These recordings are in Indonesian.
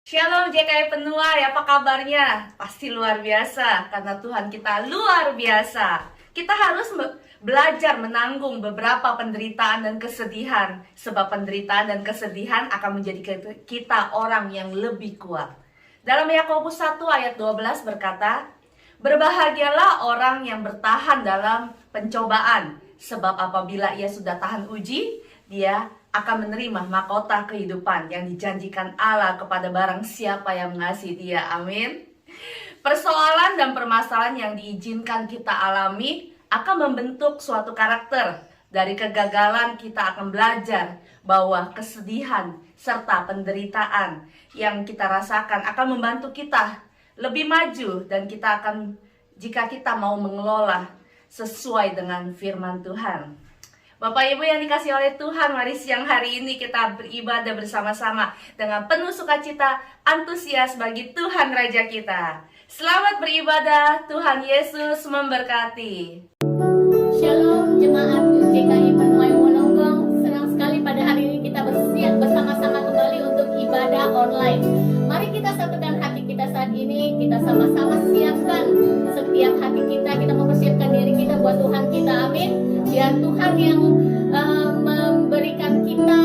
Shalom JKI Penuai, apa kabarnya? Pasti luar biasa, karena Tuhan kita luar biasa. Kita harus belajar menanggung beberapa penderitaan dan kesedihan, sebab penderitaan dan kesedihan akan menjadi kita orang yang lebih kuat. Dalam Yakobus 1 ayat 12 berkata, "Berbahagialah orang yang bertahan dalam pencobaan, sebab apabila ia sudah tahan uji, dia akan menerima mahkota kehidupan yang dijanjikan Allah kepada barang siapa yang mengasihi Dia." Amin. Persoalan dan permasalahan yang diizinkan kita alami akan membentuk suatu karakter. Dari kegagalan kita akan belajar bahwa kesedihan serta penderitaan yang kita rasakan akan membantu kita lebih maju, dan kita akan, jika kita mau mengelola sesuai dengan firman Tuhan. Bapak Ibu yang dikasih oleh Tuhan, mari siang hari ini kita beribadah bersama-sama dengan penuh sukacita, antusias bagi Tuhan Raja kita. Selamat beribadah, Tuhan Yesus memberkati. Shalom jemaat JKI Penuai Wononggong. Senang sekali pada hari ini kita bersiap bersama-sama kembali untuk ibadah online. Mari kita satukan hati kita saat ini, kita sama-sama siapkan setiap hati kita mempersiapkan diri kita buat Tuhan kita. Amin. Biar Tuhan yang memberikan kita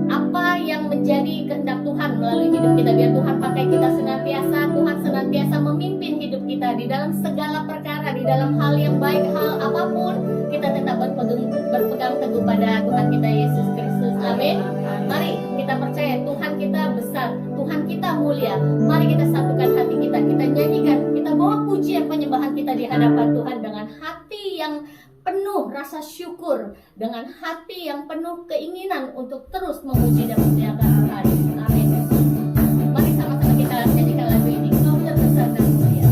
apa yang menjadi kehendak Tuhan melalui hidup kita. Biar Tuhan pakai kita senantiasa, Tuhan senantiasa memimpin hidup kita di dalam segala perkara, di dalam hal yang baik, hal apapun, kita tetap berpegang teguh pada Tuhan kita Yesus Kristus. Amin. Mari kita percaya Tuhan kita besar, Tuhan kita mulia. Mari kita satukan hati kita nyanyikan, kita bawa pujian penyembahan kita di hadapan Tuhan dengan hati yang penuh rasa syukur, dengan hati yang penuh keinginan untuk terus memuji dan memuliakan Tuhan. Amin. Mari sama-sama kita nyanyikan lagu ini. Kau terbesar dan mulia.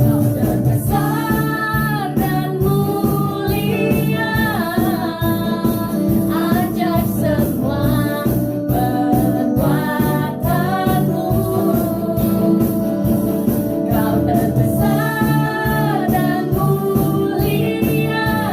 Kau terbesar dan mulia, ajaib semua perbuatanmu. Kau terbesar dan mulia,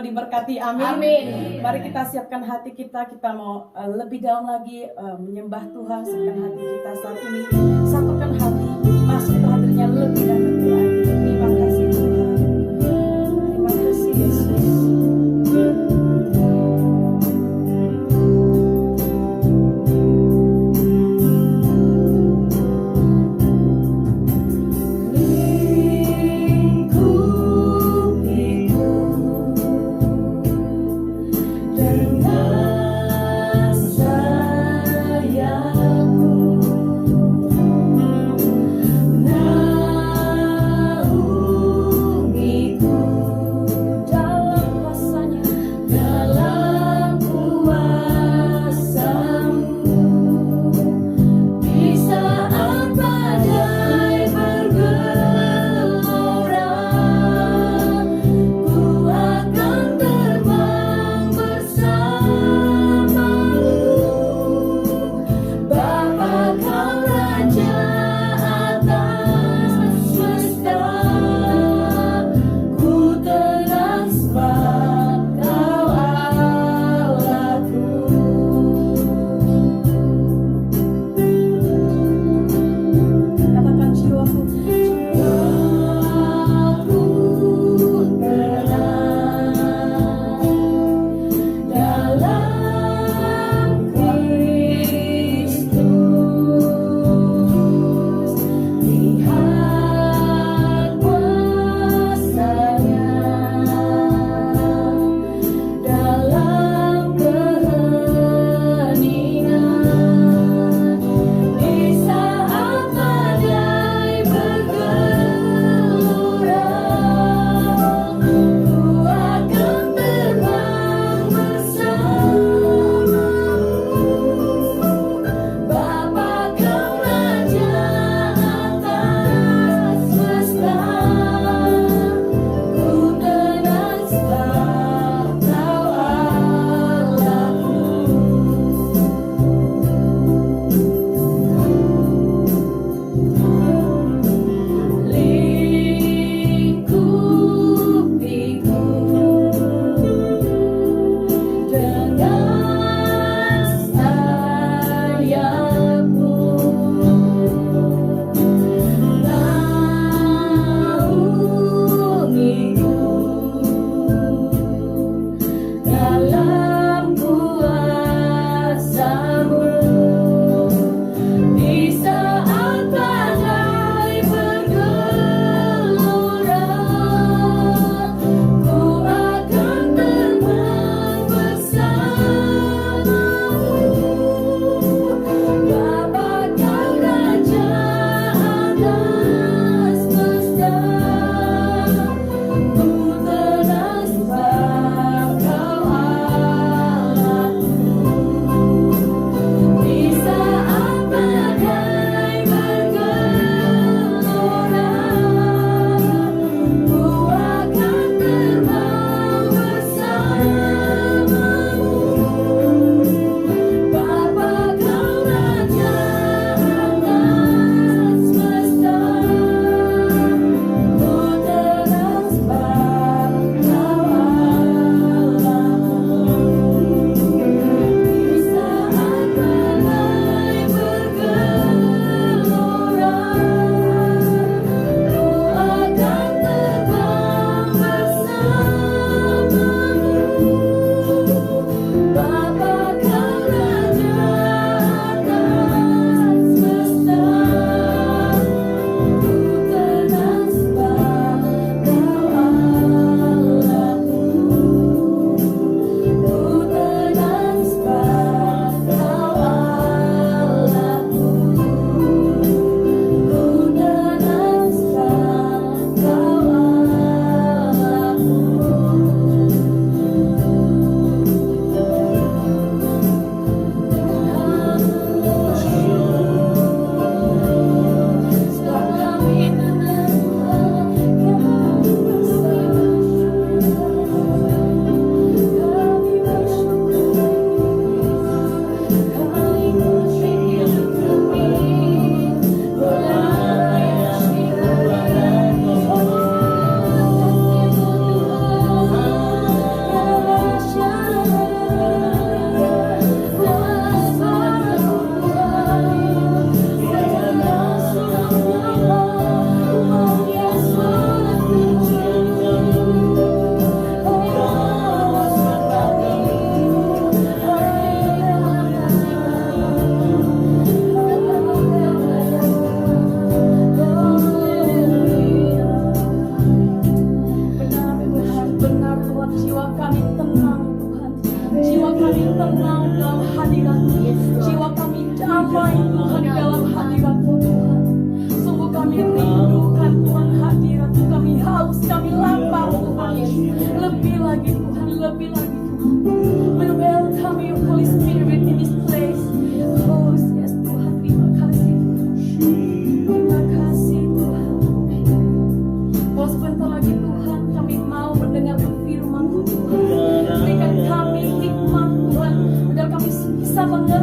diberkati. Amin. Amin. Mari kita siapkan hati kita. Kita mau lebih dalam lagi menyembah Tuhan. Siapkan hati kita saat ini. Satukan hati, masuk ke hadiratnya lebih dan lebih lagi. Terima kasih Tuhan. Terima kasih Yesus. Dengan sayangmu,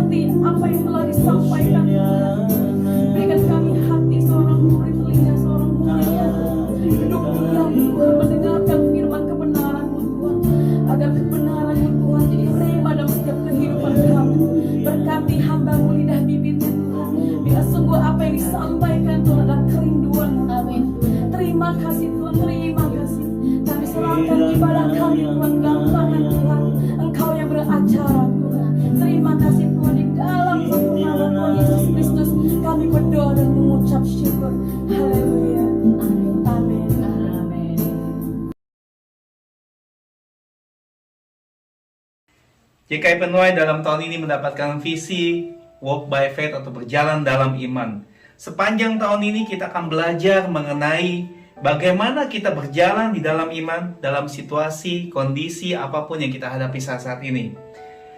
mengerti apa yang telah disampaikan Tuhan. Berikan kami hati seorang murid, telinga seorang murid ya Tuhan. Duduk diam Tuhan, mendengarkan firman kebenaran-Mu Tuhan, agar kebenaran-Mu Tuhan jadi rema dalam setiap kehidupan kami. Berkati hamba-Mu lidah bibirnya Tuhan, bila sungguh apa yang disampaikan Tuhan adalah kerinduan. Amin. Terima kasih Tuhan, terima kasih. Kami serahkan ibadah kami Tuhan dalam tangan Tuhan. Engkau yang beracara Tuhan. Terima kasih Tuhan, di dalam satu nama Tuhan Yesus Kristus kami berdoa dan mengucap syukur. Haleluya. Amin. Amin. Amin. JKI Penuai dalam tahun ini mendapatkan visi Walk by Faith atau berjalan dalam iman. Sepanjang tahun ini kita akan belajar mengenai bagaimana kita berjalan di dalam iman dalam situasi, kondisi apapun yang kita hadapi saat ini.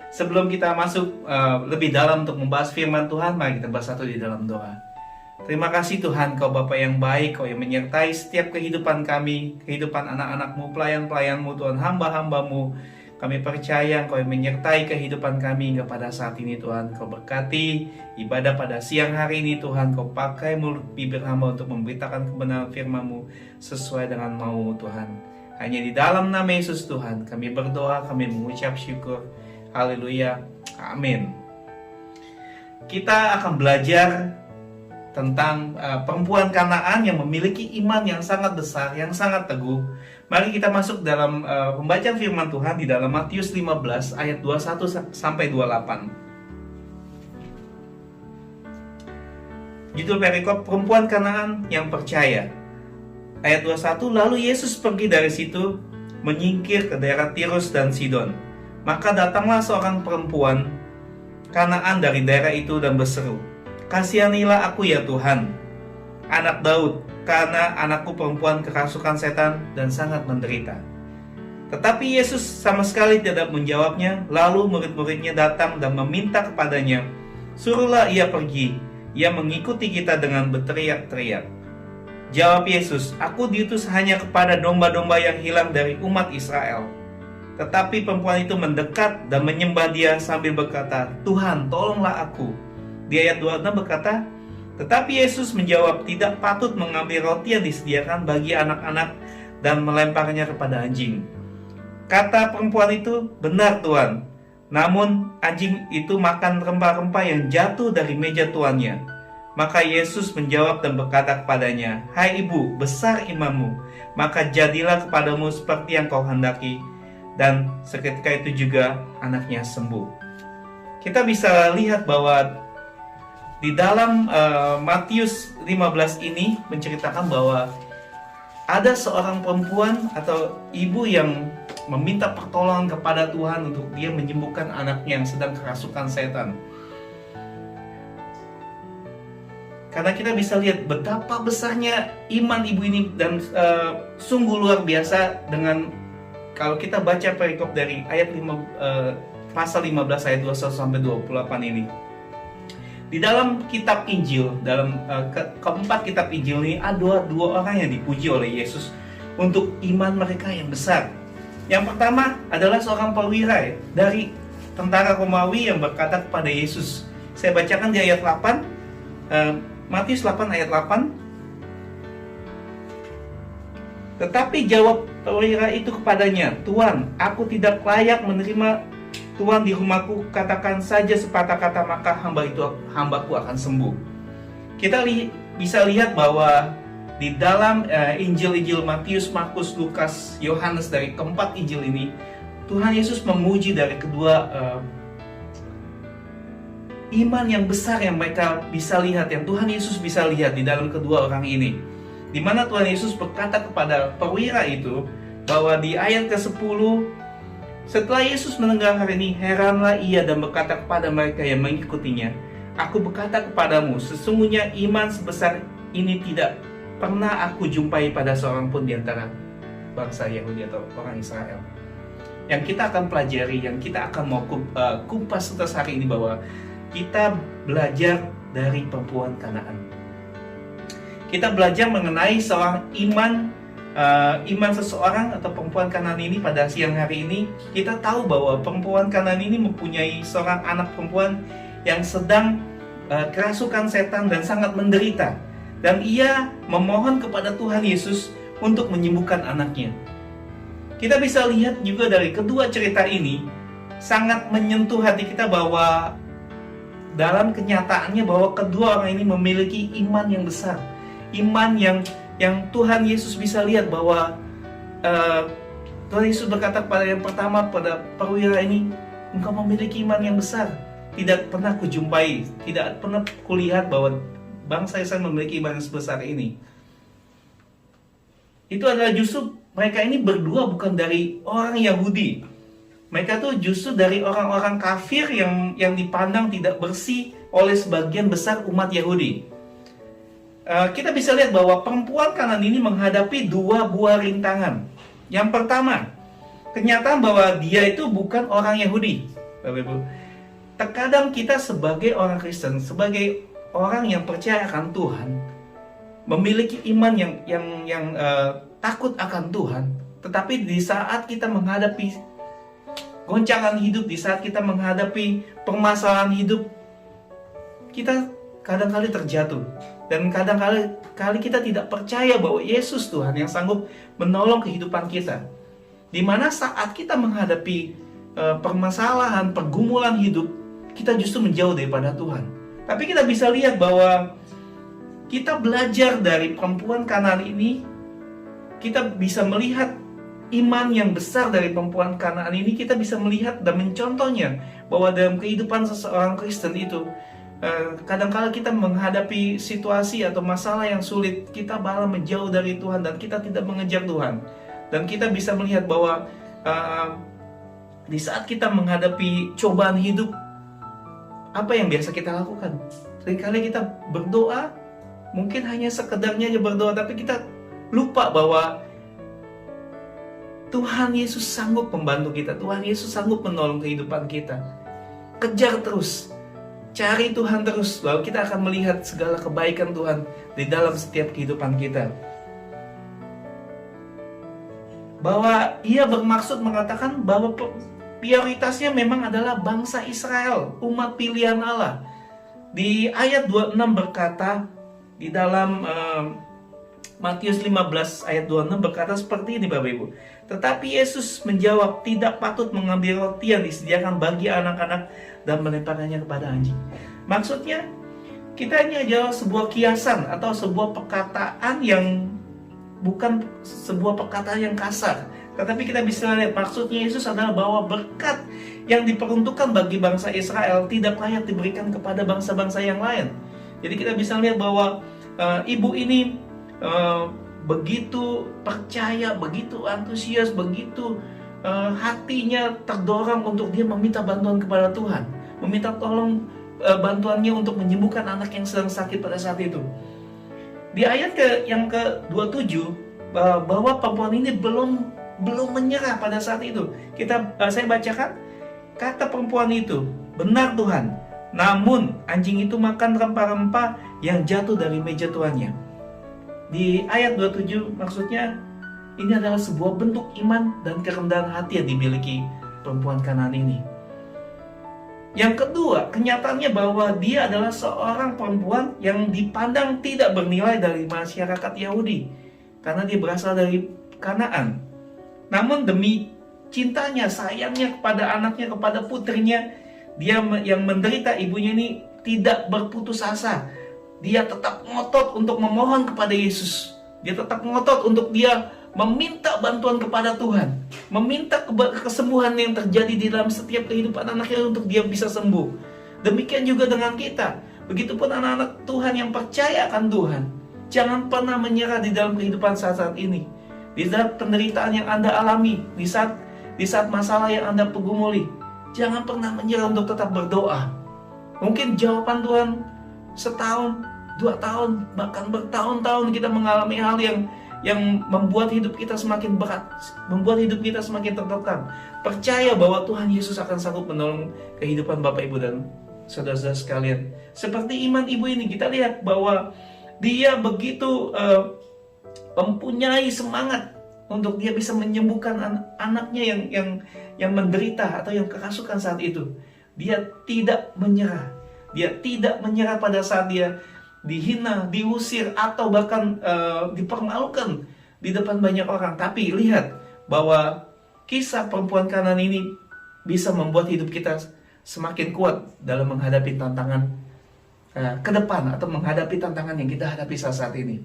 Sebelum kita masuk lebih dalam untuk membahas firman Tuhan, mari kita bersatu di dalam doa. Terima kasih Tuhan, Kau Bapa yang baik, Kau yang menyertai setiap kehidupan kami, kehidupan anak-anak-Mu, pelayan-pelayan-Mu, Tuhan, hamba-hamba-Mu. Kami percaya Engkau yang menyertai kehidupan kami hingga pada saat ini Tuhan. Kau berkati ibadah pada siang hari ini Tuhan. Kau pakai mulut bibir hamba untuk memberitakan kebenaran firman-Mu sesuai dengan mau Tuhan. Hanya di dalam nama Yesus Tuhan kami berdoa, kami mengucap syukur. Haleluya. Amin. Kita akan belajar tentang perempuan Kanaan yang memiliki iman yang sangat besar, yang sangat teguh. Mari kita masuk dalam pembacaan firman Tuhan di dalam Matius 15 ayat 21 sampai 28. Judul perikop perempuan Kanaan yang percaya. Ayat 21, lalu Yesus pergi dari situ menyingkir ke daerah Tirus dan Sidon. Maka datanglah seorang perempuan Kanaan dari daerah itu dan berseru, "Kasihanilah aku ya Tuhan, anak Daud, karena anakku perempuan kerasukan setan dan sangat menderita." Tetapi Yesus sama sekali tidak menjawabnya. Lalu murid-muridnya datang dan meminta kepadanya, "Suruhlah ia pergi, ia mengikuti kita," dengan berteriak-teriak. Jawab Yesus, "Aku diutus hanya kepada domba-domba yang hilang dari umat Israel." Tetapi perempuan itu mendekat dan menyembah Dia sambil berkata, "Tuhan, tolonglah aku." Di ayat 26 berkata, tetapi Yesus menjawab, "Tidak patut mengambil roti yang disediakan bagi anak-anak dan melemparnya kepada anjing." Kata perempuan itu, "Benar Tuan, namun anjing itu makan rempah-rempah yang jatuh dari meja tuannya." Maka Yesus menjawab dan berkata kepadanya, "Hai ibu, besar imanmu, maka jadilah kepadamu seperti yang kau hendaki." Dan seketika itu juga anaknya sembuh. Kita bisa lihat bahwa di dalam Matius 15 ini menceritakan bahwa ada seorang perempuan atau ibu yang meminta pertolongan kepada Tuhan untuk dia menyembuhkan anaknya yang sedang kerasukan setan. Karena kita bisa lihat betapa besarnya iman ibu ini dan sungguh luar biasa dengan kalau kita baca perikop dari ayat pasal 15 ayat 21 sampai 28 ini. Di dalam kitab Injil, dalam keempat kitab Injil ini ada dua orang yang dipuji oleh Yesus untuk iman mereka yang besar. Yang pertama adalah seorang perwira dari tentara Romawi yang berkata kepada Yesus. Saya bacakan di ayat 8, Matius 8 ayat 8. Tetapi jawab perwira itu kepadanya, "Tuan, aku tidak layak menerima Tuhan di rumahku, katakan saja sepatah kata maka hambaku akan sembuh." Kita bisa lihat bahwa di dalam Injil-Injil Matius, Markus, Lukas, Yohanes, dari keempat Injil ini, Tuhan Yesus memuji dari kedua iman yang besar yang mereka bisa lihat, yang Tuhan Yesus bisa lihat di dalam kedua orang ini. Di mana Tuhan Yesus berkata kepada perwira itu bahwa di ayat ke-10, setelah Yesus mendengar hal ini, heranlah ia dan berkata kepada mereka yang mengikutinya, "Aku berkata kepadamu, sesungguhnya iman sebesar ini tidak pernah aku jumpai pada seorang pun di antara bangsa Yahudi atau orang Israel." Yang kita akan pelajari, yang kita akan mau kumpas tuntas hari ini, bahwa kita belajar dari perempuan Kanaan. Kita belajar mengenai seorang iman seseorang atau perempuan Kanaan ini pada siang hari ini. Kita tahu bahwa perempuan Kanaan ini mempunyai seorang anak perempuan yang sedang kerasukan setan dan sangat menderita. Dan ia memohon kepada Tuhan Yesus untuk menyembuhkan anaknya. Kita bisa lihat juga dari kedua cerita ini sangat menyentuh hati kita bahwa dalam kenyataannya bahwa kedua orang ini memiliki iman yang besar. Iman yang Tuhan Yesus bisa lihat bahwa Tuhan Yesus berkata pada yang pertama pada perwira ini, engkau memiliki iman yang besar. Tidak pernah kujumpai, tidak pernah kulihat bahwa bangsa Israel memiliki iman yang sebesar ini. Itu adalah justru mereka ini berdua bukan dari orang Yahudi. Mereka tuh justru dari orang-orang kafir yang dipandang tidak bersih oleh sebagian besar umat Yahudi. Kita bisa lihat bahwa perempuan Kanaan ini menghadapi dua buah rintangan. Yang pertama, kenyataan bahwa dia itu bukan orang Yahudi. Bapak Ibu, terkadang kita sebagai orang Kristen, sebagai orang yang percaya akan Tuhan, memiliki iman yang takut akan Tuhan, tetapi di saat kita menghadapi goncangan hidup, di saat kita menghadapi permasalahan hidup, kita kadang-kali terjatuh. Dan kadang-kali kita tidak percaya bahwa Yesus Tuhan yang sanggup menolong kehidupan kita. Dimana saat kita menghadapi permasalahan, pergumulan hidup, kita justru menjauh daripada Tuhan. Tapi kita bisa lihat bahwa kita belajar dari perempuan Kanaan ini, kita bisa melihat iman yang besar dari perempuan Kanaan ini. Kita bisa melihat dan mencontohnya bahwa dalam kehidupan seseorang Kristen itu, kadang-kala kita menghadapi situasi atau masalah yang sulit, kita malah menjauh dari Tuhan dan kita tidak mengejar Tuhan. Dan kita bisa melihat bahwa di saat kita menghadapi cobaan hidup, apa yang biasa kita lakukan? Seringkali kita berdoa, mungkin hanya sekedarnya aja berdoa, tapi kita lupa bahwa Tuhan Yesus sanggup membantu kita. Tuhan Yesus sanggup menolong kehidupan kita. Kejar terus, cari Tuhan terus, bahwa kita akan melihat segala kebaikan Tuhan di dalam setiap kehidupan kita. Bahwa ia bermaksud mengatakan bahwa prioritasnya memang adalah bangsa Israel, umat pilihan Allah. Di ayat 26 berkata, di dalam Matius 15 ayat 26 berkata seperti ini Bapak Ibu. Tetapi Yesus menjawab, tidak patut mengambil roti yang disediakan bagi anak-anak dan melemparkannya kepada anjing. Maksudnya, kita ini adalah sebuah kiasan atau sebuah perkataan yang bukan sebuah perkataan yang kasar. Tetapi kita bisa lihat maksudnya Yesus adalah bahwa berkat yang diperuntukkan bagi bangsa Israel tidak layak diberikan kepada bangsa-bangsa yang lain. Jadi kita bisa lihat bahwa ibu ini begitu percaya, begitu antusias, begitu hatinya terdorong untuk dia meminta bantuan kepada Tuhan, meminta tolong bantuannya untuk menyembuhkan anak yang sedang sakit pada saat itu. Di ayat yang ke-27 bahwa perempuan ini belum menyerah pada saat itu. Saya bacakan, kata perempuan itu, benar Tuhan, namun anjing itu makan rempah-rempah yang jatuh dari meja tuannya. Di ayat 27 maksudnya ini adalah sebuah bentuk iman dan kerendahan hati yang dimiliki perempuan Kanaan ini. Yang kedua, kenyataannya bahwa dia adalah seorang perempuan yang dipandang tidak bernilai dari masyarakat Yahudi karena dia berasal dari Kanaan. Namun demi cintanya, sayangnya kepada anaknya, kepada putrinya, dia yang menderita ibunya ini tidak berputus asa. Dia tetap ngotot untuk memohon kepada Yesus. Dia tetap ngotot untuk dia meminta bantuan kepada Tuhan, meminta kesembuhan yang terjadi di dalam setiap kehidupan anaknya untuk dia bisa sembuh. Demikian juga dengan kita. Begitupun anak-anak Tuhan yang percaya akan Tuhan, jangan pernah menyerah di dalam kehidupan saat-saat ini. Di saat penderitaan yang Anda alami, di saat masalah yang Anda pergumuli, jangan pernah menyerah untuk tetap berdoa. Mungkin jawaban Tuhan setahun, 2 tahun, bahkan bertahun-tahun kita mengalami hal yang membuat hidup kita semakin berat, membuat hidup kita semakin tertekan. Percaya bahwa Tuhan Yesus akan sanggup menolong kehidupan Bapak Ibu dan saudara-saudara sekalian. Seperti iman ibu ini, kita lihat bahwa dia begitu mempunyai semangat untuk dia bisa menyembuhkan anaknya yang menderita atau yang kerasukan saat itu. Dia tidak menyerah. Dia tidak menyerah pada saat dia dihina, diusir, atau bahkan dipermalukan di depan banyak orang. Tapi lihat bahwa kisah perempuan Kanaan ini bisa membuat hidup kita semakin kuat dalam menghadapi tantangan ke depan, atau menghadapi tantangan yang kita hadapi saat ini.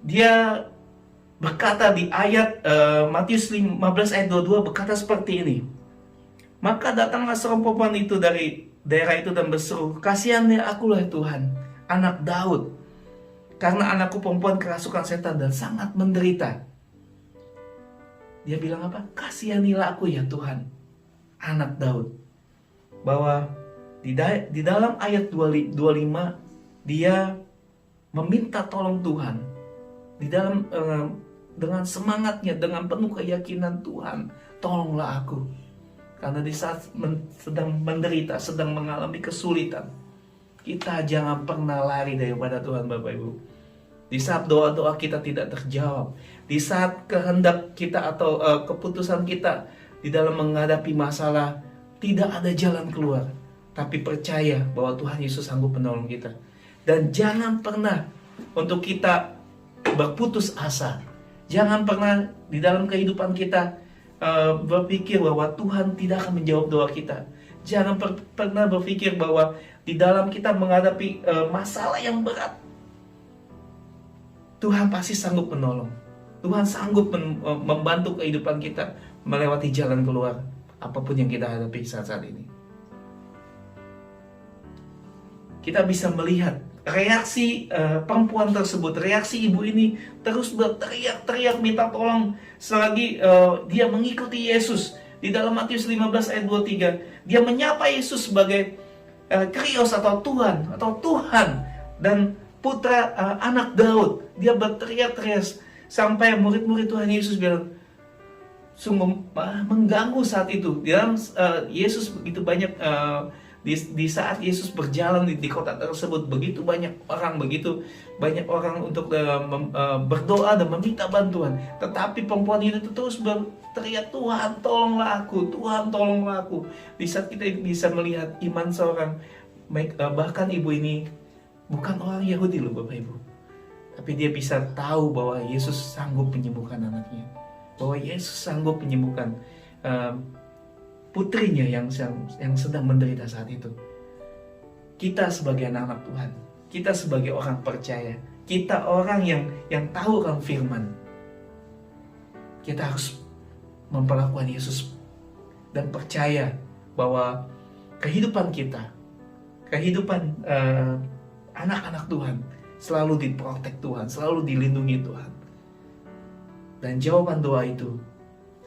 Dia berkata di ayat Matius 15 ayat 22 berkata seperti ini. Maka datanglah seorang perempuan itu dari daerah itu dan berseru, "Kasihanilah akulah Tuhan, anak Daud, karena anakku perempuan kerasukan setan dan sangat menderita." Dia bilang apa? "Kasihanilah aku ya Tuhan, anak Daud." Bahwa di dalam ayat 25 dia meminta tolong Tuhan. Di dalam dengan semangatnya, dengan penuh keyakinan, "Tuhan, tolonglah aku." Karena di saat sedang menderita, sedang mengalami kesulitan, kita jangan pernah lari daripada Tuhan, Bapak Ibu. Di saat doa-doa kita tidak terjawab, di saat kehendak kita atau keputusan kita di dalam menghadapi masalah tidak ada jalan keluar, tapi percaya bahwa Tuhan Yesus sanggup menolong kita. Dan jangan pernah untuk kita berputus asa. Jangan pernah di dalam kehidupan kita berpikir bahwa Tuhan tidak akan menjawab doa kita. Jangan pernah berpikir bahwa di dalam kita menghadapi masalah yang berat, Tuhan pasti sanggup menolong. Tuhan sanggup membantu kehidupan kita melewati jalan keluar apapun yang kita hadapi saat ini. Kita bisa melihat reaksi perempuan tersebut, reaksi ibu ini terus berteriak-teriak minta tolong selagi dia mengikuti Yesus. Di dalam Matius 15 ayat 23, dia menyapa Yesus sebagai Krios atau Tuhan dan putra anak Daud. Dia berteriak-teriak sampai murid-murid Tuhan Yesus bilang, sungguh mengganggu saat itu. Di dalam Yesus begitu banyak di saat Yesus berjalan di kota tersebut, begitu banyak orang untuk berdoa dan meminta bantuan. Tetapi perempuan itu terus berteriak, "Tuhan, tolonglah aku, Tuhan, tolonglah aku." Di saat kita bisa melihat iman seorang, bahkan ibu ini bukan orang Yahudi loh Bapak Ibu, tapi dia bisa tahu bahwa Yesus sanggup menyembuhkan anaknya, bahwa Yesus sanggup menyembuhkan putrinya yang sedang menderita saat itu. Kita sebagai anak-anak Tuhan, kita sebagai orang percaya, kita orang yang tahu akan firman, kita harus memperlakukan Yesus dan percaya bahwa kehidupan kita, kehidupan anak-anak Tuhan selalu diprotek Tuhan, selalu dilindungi Tuhan. Dan jawaban doa itu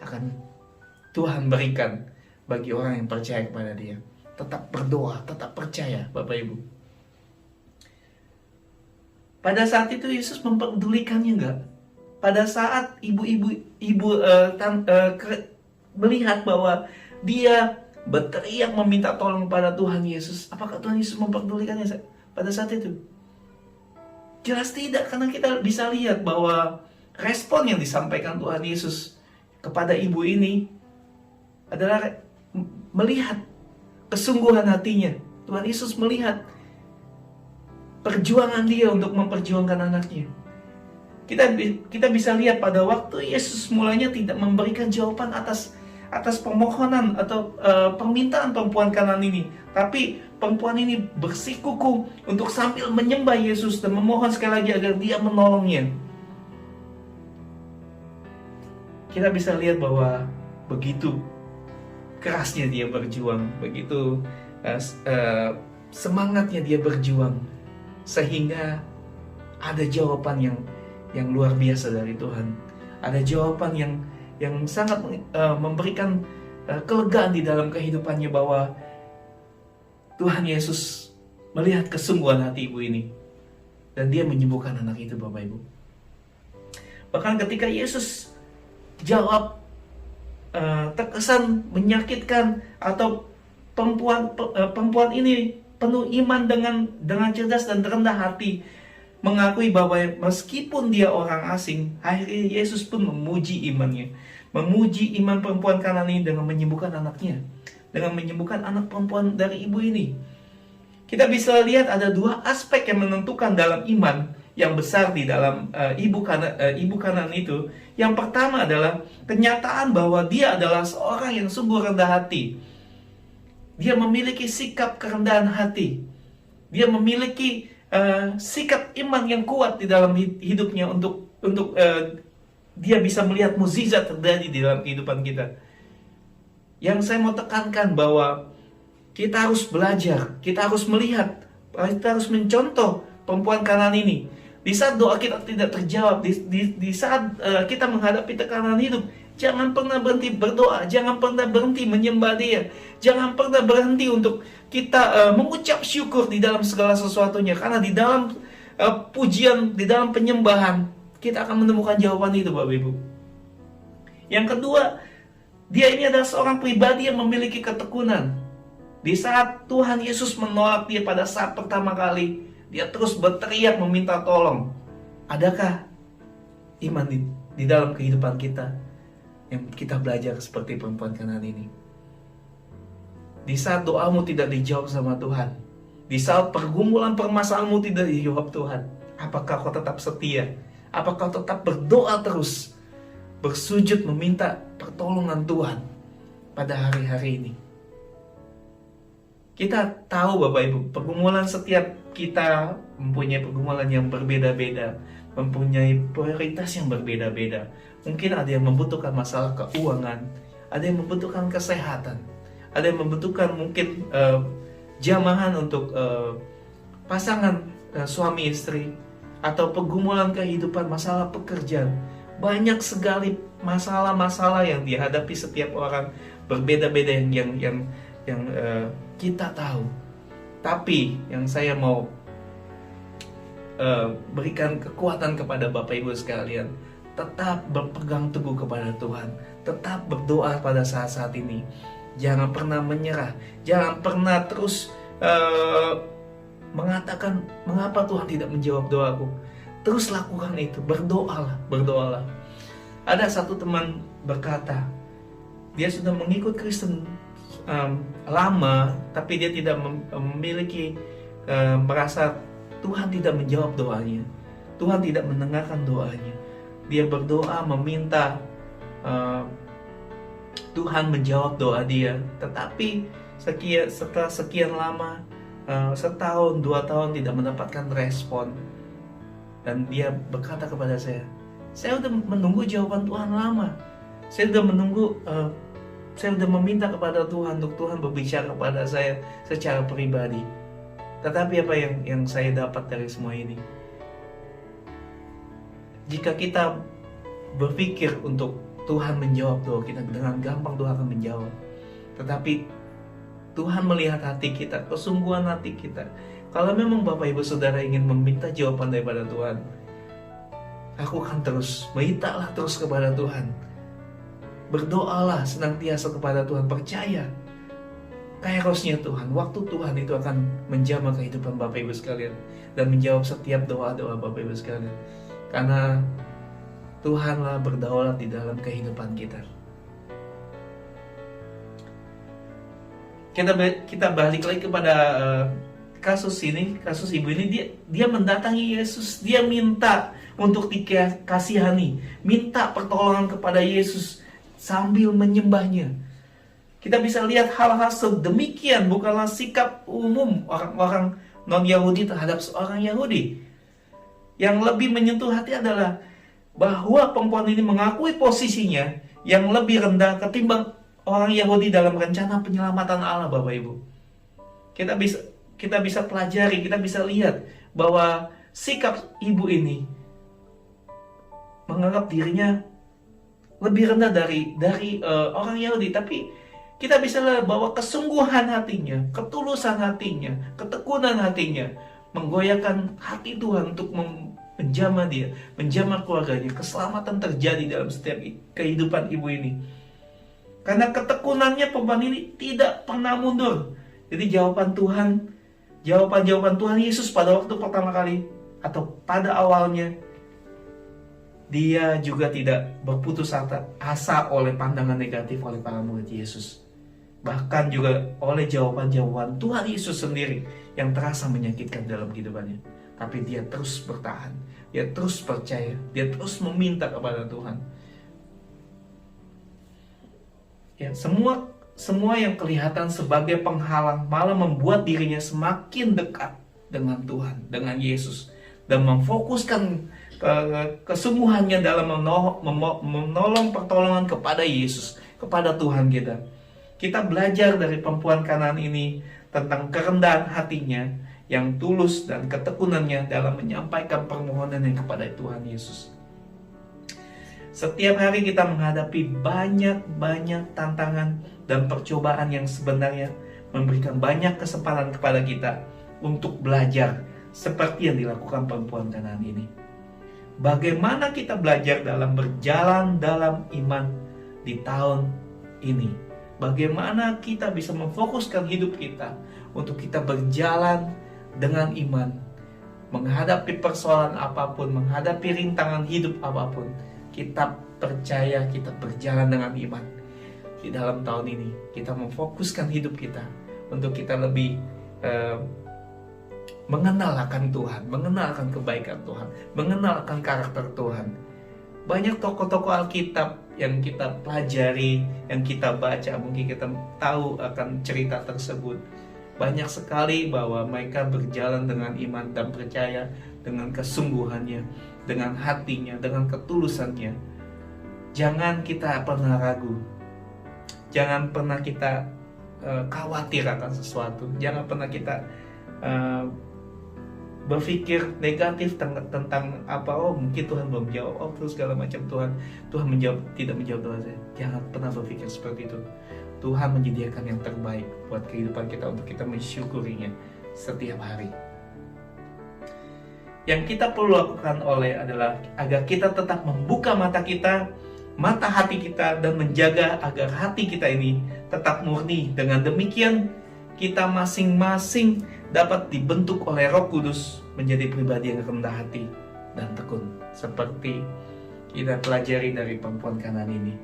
akan Tuhan berikan bagi orang yang percaya kepada Dia. Tetap berdoa, tetap percaya, Bapak Ibu. Pada saat itu Yesus memperdulikannya enggak? Pada saat ibu melihat bahwa dia berteriak meminta tolong pada Tuhan Yesus, apakah Tuhan Yesus memperdulikannya pada saat itu? Jelas tidak, karena kita bisa lihat bahwa respon yang disampaikan Tuhan Yesus kepada ibu ini adalah melihat kesungguhan hatinya. Tuhan Yesus melihat perjuangan dia untuk memperjuangkan anaknya. Kita bisa lihat pada waktu Yesus mulanya tidak memberikan jawaban atas permohonan atau permintaan perempuan Kanaan ini, tapi perempuan ini bersikukuh untuk sambil menyembah Yesus dan memohon sekali lagi agar Dia menolongnya. Kita bisa lihat bahwa begitu kerasnya dia berjuang, begitu semangatnya dia berjuang, sehingga ada jawaban yang luar biasa dari Tuhan. Ada jawaban yang sangat memberikan kelegaan di dalam kehidupannya, bahwa Tuhan Yesus melihat kesungguhan hati ibu ini dan Dia menyembuhkan anak itu, Bapak Ibu. Bahkan ketika Yesus jawab terkesan menyakitkan, atau perempuan ini penuh iman dengan cerdas dan rendah hati, mengakui bahwa meskipun dia orang asing, akhirnya Yesus pun memuji imannya, memuji iman perempuan Kanaan ini dengan menyembuhkan anaknya. dengan menyembuhkan anak perempuan dari ibu ini. Kita bisa lihat ada dua aspek yang menentukan dalam iman yang besar di dalam ibu Kanaan itu. Yang pertama adalah kenyataan bahwa dia adalah seorang yang sungguh rendah hati. Dia memiliki sikap kerendahan hati. Dia memiliki sikap iman yang kuat di dalam hidupnya untuk dia bisa melihat mukjizat terjadi di dalam kehidupan kita. Yang saya mau tekankan bahwa kita harus belajar, kita harus melihat, kita harus mencontoh perempuan Kanaan ini. Di saat doa kita tidak terjawab, di saat kita menghadapi tekanan hidup, jangan pernah berhenti berdoa, jangan pernah berhenti menyembah Dia, jangan pernah berhenti untuk kita mengucap syukur di dalam segala sesuatunya. Karena di dalam pujian, di dalam penyembahan, kita akan menemukan jawaban itu, Bapak Ibu. Yang kedua, dia ini adalah seorang pribadi yang memiliki ketekunan. Di saat Tuhan Yesus menolak dia pada saat pertama kali, dia terus berteriak meminta tolong. Adakah iman di dalam kehidupan kita yang kita belajar seperti perempuan Kanaan ini? Di saat doamu tidak dijawab sama Tuhan, di saat pergumulan permasalahanmu tidak dijawab Tuhan, apakah kau tetap setia? Apakah kau tetap berdoa terus, bersujud meminta pertolongan Tuhan pada hari-hari ini? Kita tahu Bapak Ibu, pergumulan setiap kita mempunyai pergumulan yang berbeda-beda, mempunyai prioritas yang berbeda-beda. Mungkin ada yang membutuhkan masalah keuangan, ada yang membutuhkan kesehatan, ada yang membutuhkan mungkin jamahan untuk pasangan suami istri, atau pergumulan kehidupan, masalah pekerjaan. Banyak sekali masalah-masalah yang dihadapi setiap orang, berbeda-beda yang kita tahu. Tapi yang saya mau berikan kekuatan kepada Bapak Ibu sekalian, tetap berpegang teguh kepada Tuhan, tetap berdoa pada saat-saat ini. Jangan pernah menyerah, jangan pernah terus mengatakan mengapa Tuhan tidak menjawab doaku. Terus lakukan itu, berdoalah. Ada satu teman berkata, dia sudah mengikut Kristen lama, tapi dia tidak memiliki merasa Tuhan tidak menjawab doanya, Tuhan tidak mendengarkan doanya. Dia berdoa meminta Tuhan menjawab doa dia, tetapi setelah sekian lama, setahun, 2 tahun tidak mendapatkan respon. Dan dia berkata kepada saya sudah menunggu jawaban Tuhan lama. Saya sudah menunggu, saya sudah meminta kepada Tuhan untuk Tuhan berbicara kepada saya secara pribadi. Tetapi apa yang saya dapat dari semua ini? Jika kita berpikir untuk Tuhan menjawab doa kita, dengan gampang Tuhan akan menjawab. Tetapi Tuhan melihat hati kita, kesungguhan hati kita. Kalau memang Bapak Ibu Saudara ingin meminta jawaban daripada Tuhan, lakukan terus, mintalah terus kepada Tuhan. Berdoalah senantiasa kepada Tuhan, percaya kairosnya Tuhan, waktu Tuhan itu akan menjamah kehidupan Bapak Ibu sekalian dan menjawab setiap doa-doa Bapak Ibu sekalian. Karena Tuhanlah berdaulat di dalam kehidupan kita. Kita balik lagi kepada kasus ibu ini. Dia mendatangi Yesus, dia minta untuk dikasihani, minta pertolongan kepada Yesus sambil menyembahnya. Kita bisa lihat hal-hal sedemikian bukanlah sikap umum orang-orang non-Yahudi terhadap seorang Yahudi. Yang lebih menyentuh hati adalah bahwa perempuan ini mengakui posisinya yang lebih rendah ketimbang orang Yahudi dalam rencana penyelamatan Allah, Bapak Ibu. Kita bisa pelajari, kita bisa lihat bahwa sikap ibu ini menganggap dirinya lebih rendah dari orang Yahudi, tapi kita bisa lihat bahwa kesungguhan hatinya, ketulusan hatinya, ketekunan hatinya menggoyahkan hati Tuhan untuk menjamah dia, menjamah keluarganya. Keselamatan terjadi dalam setiap kehidupan ibu ini. Karena ketekunannya perempuan ini tidak pernah mundur. Jadi jawaban Tuhan Yesus pada waktu pertama kali atau pada awalnya, dia juga tidak berputus asa oleh pandangan negatif oleh para murid Yesus. bahkan juga oleh jawaban-jawaban Tuhan Yesus sendiri yang terasa menyakitkan dalam kehidupannya. Tapi dia terus bertahan, dia terus percaya, dia terus meminta kepada Tuhan. Ya, semua yang kelihatan sebagai penghalang malah membuat dirinya semakin dekat dengan Tuhan, dengan Yesus, dan memfokuskan kesungguhannya dalam menolong pertolongan kepada Yesus, kepada Tuhan kita. Kita belajar dari perempuan Kanaan ini tentang kerendahan hatinya yang tulus dan ketekunannya dalam menyampaikan permohonannya kepada Tuhan Yesus. Setiap hari kita menghadapi banyak tantangan dan percobaan yang sebenarnya memberikan banyak kesempatan kepada kita untuk belajar seperti yang dilakukan perempuan Kanaan ini. Bagaimana kita belajar dalam berjalan dalam iman di tahun ini? Bagaimana kita bisa memfokuskan hidup kita untuk kita berjalan dengan iman, menghadapi persoalan apapun, menghadapi rintangan hidup apapun, kita percaya kita berjalan dengan iman. Di dalam tahun ini kita memfokuskan hidup kita untuk kita lebih mengenal akan Tuhan, mengenal akan kebaikan Tuhan, mengenal akan karakter Tuhan. Banyak tokoh-tokoh Alkitab yang kita pelajari, yang kita baca, mungkin kita tahu akan cerita tersebut. Banyak sekali bahwa mereka berjalan dengan iman dan percaya, dengan kesungguhannya, dengan hatinya, dengan ketulusannya. Jangan kita pernah ragu, jangan pernah kita khawatir akan sesuatu, jangan pernah kita berpikir negatif tentang apa, oh mungkin Tuhan belum jawab, oh terus segala macam, Tuhan menjawab, tidak menjawab doa saya. Jangan pernah berpikir seperti itu. Tuhan menyediakan yang terbaik buat kehidupan kita untuk kita mensyukurinya setiap hari. Yang kita perlu lakukan adalah agar kita tetap membuka mata kita, mata hati kita, dan menjaga agar hati kita ini tetap murni. Dengan demikian kita masing-masing dapat dibentuk oleh Roh Kudus menjadi pribadi yang rendah hati dan tekun, seperti kita pelajari dari perempuan Kanaan ini.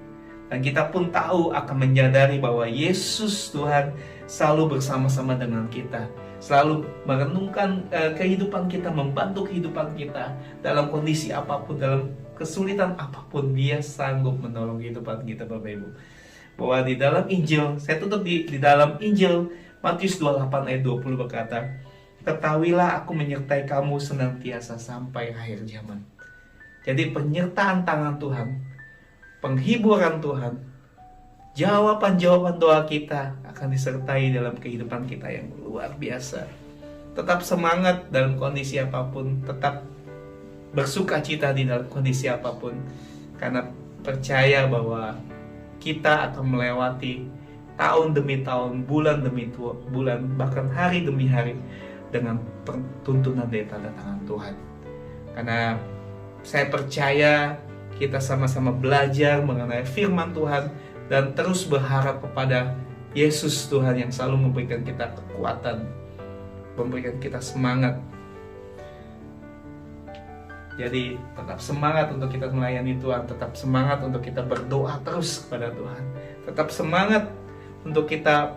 Dan kita pun tahu akan menyadari bahwa Yesus Tuhan selalu bersama-sama dengan kita, selalu merenungkan kehidupan kita, membantu kehidupan kita dalam kondisi apapun, dalam kesulitan apapun. Dia sanggup menolong kehidupan kita, Bapak Ibu. Bahwa di dalam Injil, saya tutup di dalam Injil Matius 28 ayat 20 berkata, "Ketahuilah aku menyertai kamu senantiasa sampai akhir zaman." Jadi penyertaan tangan Tuhan, penghiburan Tuhan, jawaban-jawaban doa kita akan disertai dalam kehidupan kita yang luar biasa. Tetap semangat dalam kondisi apapun, tetap bersuka cita di dalam kondisi apapun, karena percaya bahwa kita akan melewati tahun demi tahun, bulan demi bulan, bahkan hari demi hari dengan tuntunan dari tanda tangan Tuhan. Karena saya percaya kita sama-sama belajar mengenai firman Tuhan dan terus berharap kepada Yesus Tuhan yang selalu memberikan kita kekuatan, memberikan kita semangat. Jadi tetap semangat untuk kita melayani Tuhan, tetap semangat untuk kita berdoa terus kepada Tuhan, tetap semangat untuk kita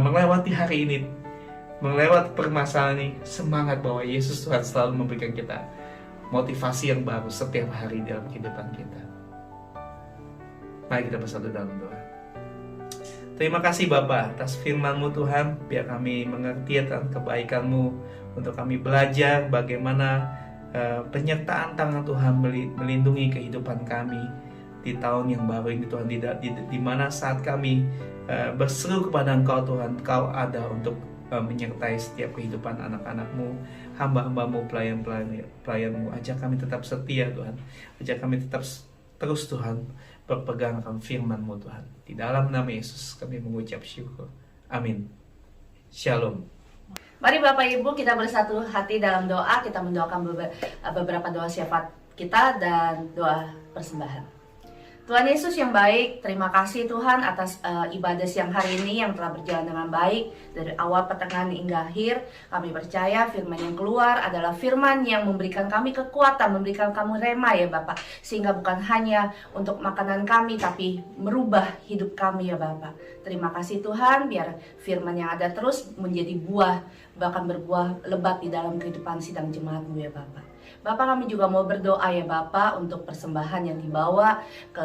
melewati hari ini, melewati permasalahan ini, semangat bahwa Yesus Tuhan selalu memberikan kita motivasi yang baru setiap hari dalam kehidupan kita. Mari kita bersatu dalam doa. Terima kasih Bapa atas firman-Mu Tuhan, biar kami mengerti akan kebaikan-Mu, untuk kami belajar bagaimana penyertaan tangan Tuhan melindungi kehidupan kami di tahun yang baru ini Tuhan, di mana saat kami berseru kepada Engkau Tuhan, Engkau ada untuk menyertai setiap kehidupan anak-anak-Mu, hamba-hamba-Mu, pelayan-Mu. Ajak kami tetap setia Tuhan, ajak kami tetap terus Tuhan berpegang akan firman-Mu Tuhan. Di dalam nama Yesus kami mengucap syukur. Amin. Shalom. Mari Bapak Ibu kita bersatu hati dalam doa. Kita mendoakan beberapa doa syafaat kita dan doa persembahan. Tuhan Yesus yang baik, terima kasih Tuhan atas ibadah siang hari ini yang telah berjalan dengan baik. Dari awal, pertengahan, hingga akhir, kami percaya firman yang keluar adalah firman yang memberikan kami kekuatan, memberikan kami rema ya Bapak. Sehingga bukan hanya untuk makanan kami, tapi merubah hidup kami ya Bapak. Terima kasih Tuhan, biar firman yang ada terus menjadi buah, bahkan berbuah lebat di dalam kehidupan sidang jemaat-Mu ya Bapak. Bapak, kami juga mau berdoa ya Bapak untuk persembahan yang dibawa ke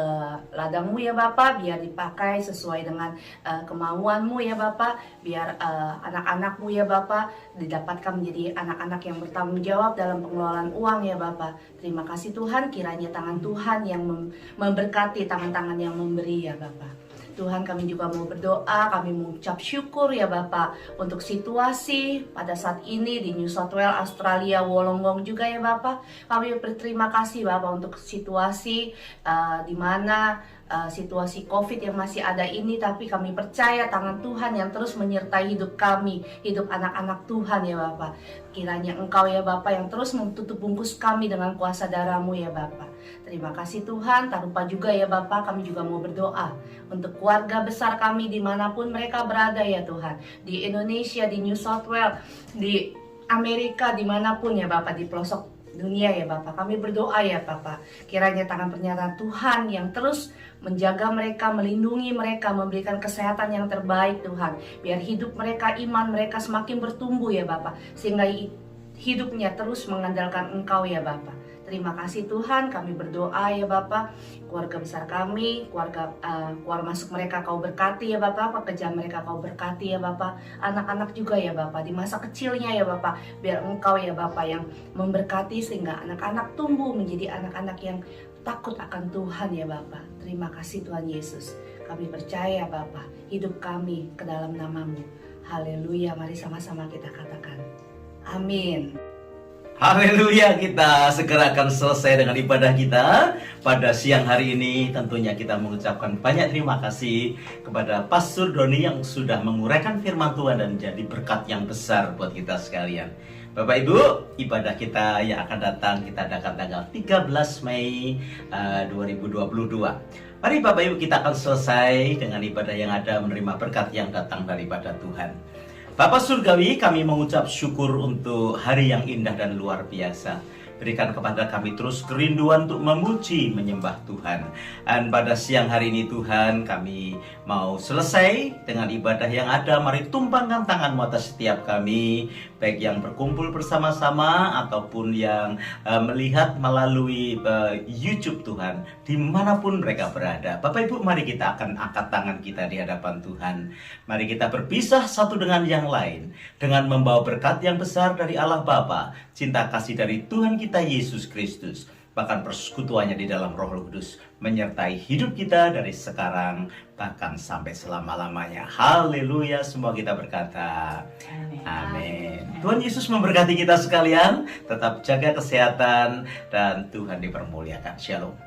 ladang-Mu ya Bapak, biar dipakai sesuai dengan kemauan-Mu ya Bapak, biar anak-anak-Mu ya Bapak didapatkan menjadi anak-anak yang bertanggung jawab dalam pengelolaan uang ya Bapak. Terima kasih Tuhan, kiranya tangan Tuhan yang memberkati tangan-tangan yang memberi ya Bapak. Tuhan, kami juga mau berdoa, kami mengucap syukur ya Bapak untuk situasi pada saat ini di New South Wales, Australia, Wollongong juga ya Bapak. Kami berterima kasih Bapak untuk situasi di mana situasi COVID yang masih ada ini, tapi kami percaya tangan Tuhan yang terus menyertai hidup kami, hidup anak-anak Tuhan ya Bapak. Kiranya Engkau ya Bapak yang terus menutup bungkus kami dengan kuasa darah-Mu ya Bapak. Terima kasih Tuhan. Tak lupa juga ya Bapak, kami juga mau berdoa untuk keluarga besar kami dimanapun mereka berada ya Tuhan. Di Indonesia, di New South Wales, di Amerika, dimanapun ya Bapak, di pelosok dunia ya Bapak. Kami berdoa ya Bapak, kiranya tangan pernyataan Tuhan yang terus menjaga mereka, melindungi mereka, memberikan kesehatan yang terbaik Tuhan. Biar hidup mereka, iman mereka semakin bertumbuh ya Bapak, sehingga hidupnya terus mengandalkan Engkau ya Bapak. Terima kasih Tuhan, kami berdoa ya Bapak, keluarga besar kami, keluar masuk mereka Kau berkati ya Bapak, pekerjaan mereka Kau berkati ya Bapak, anak-anak juga ya Bapak, di masa kecilnya ya Bapak, biar Engkau ya Bapak yang memberkati sehingga anak-anak tumbuh menjadi anak-anak yang takut akan Tuhan ya Bapak. Terima kasih Tuhan Yesus, kami percaya Bapak, hidup kami ke dalam nama-Mu. Haleluya, mari sama-sama kita katakan, amin. Haleluya, kita segera akan selesai dengan ibadah kita pada siang hari ini. Tentunya kita mengucapkan banyak terima kasih kepada Pastor Doni yang sudah menguraikan firman Tuhan dan jadi berkat yang besar buat kita sekalian. Bapak Ibu, ibadah kita yang akan datang kita adakan tanggal 13 Mei 2022. Mari Bapak Ibu, kita akan selesai dengan ibadah yang ada, menerima berkat yang datang daripada Tuhan. Bapak Surgawi, kami mengucap syukur untuk hari yang indah dan luar biasa. Berikan kepada kami terus kerinduan untuk memuji, menyembah Tuhan. Dan pada siang hari ini Tuhan, kami mau selesai dengan ibadah yang ada. Mari tumpangkan tangan-Mu atas setiap kami, baik yang berkumpul bersama-sama ataupun yang melihat melalui YouTube Tuhan, dimanapun mereka berada. Bapak Ibu, mari kita akan angkat tangan kita di hadapan Tuhan. Mari kita berpisah satu dengan yang lain, dengan membawa berkat yang besar dari Allah Bapa, cinta kasih dari Tuhan kita Yesus Kristus, bahkan persekutuannya di dalam Roh Kudus menyertai hidup kita dari sekarang bahkan sampai selama-lamanya. Haleluya, semua kita berkata amin. Tuhan Yesus memberkati kita sekalian. Tetap jaga kesehatan dan Tuhan dipermuliakan. Shalom.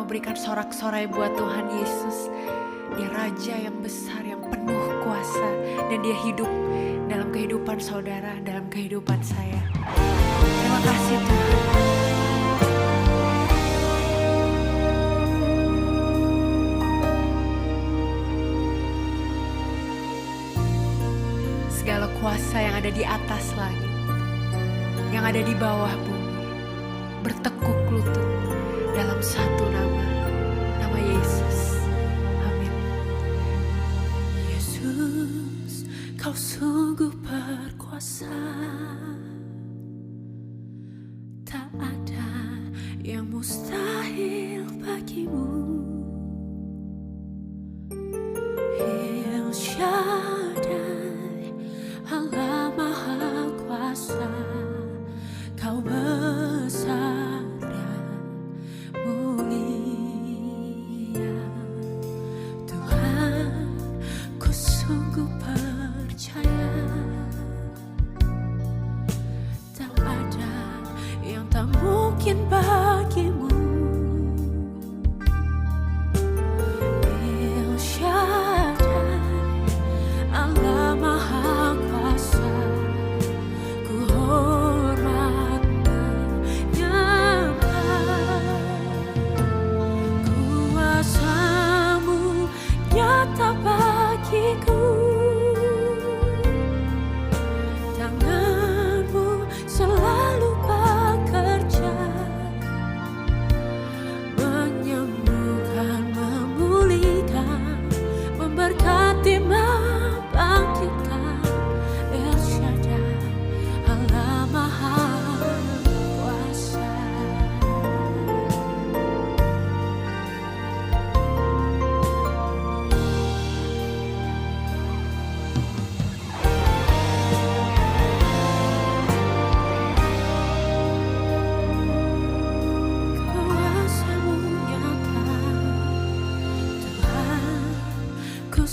Berikan sorak-sorai buat Tuhan Yesus. Dia Raja yang besar, yang penuh kuasa, dan Dia hidup dalam kehidupan saudara, dalam kehidupan saya. Terima kasih Tuhan. Segala kuasa yang ada di atas langit, yang ada di bawah bumi, bertekuk lutut dalam satu nama Yesus. Amin. Yesus, Kau sungguh berkuasa. Tak ada yang mustahil bagimu. El Shaddai, Allah Maha Kuasa,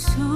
Yesus.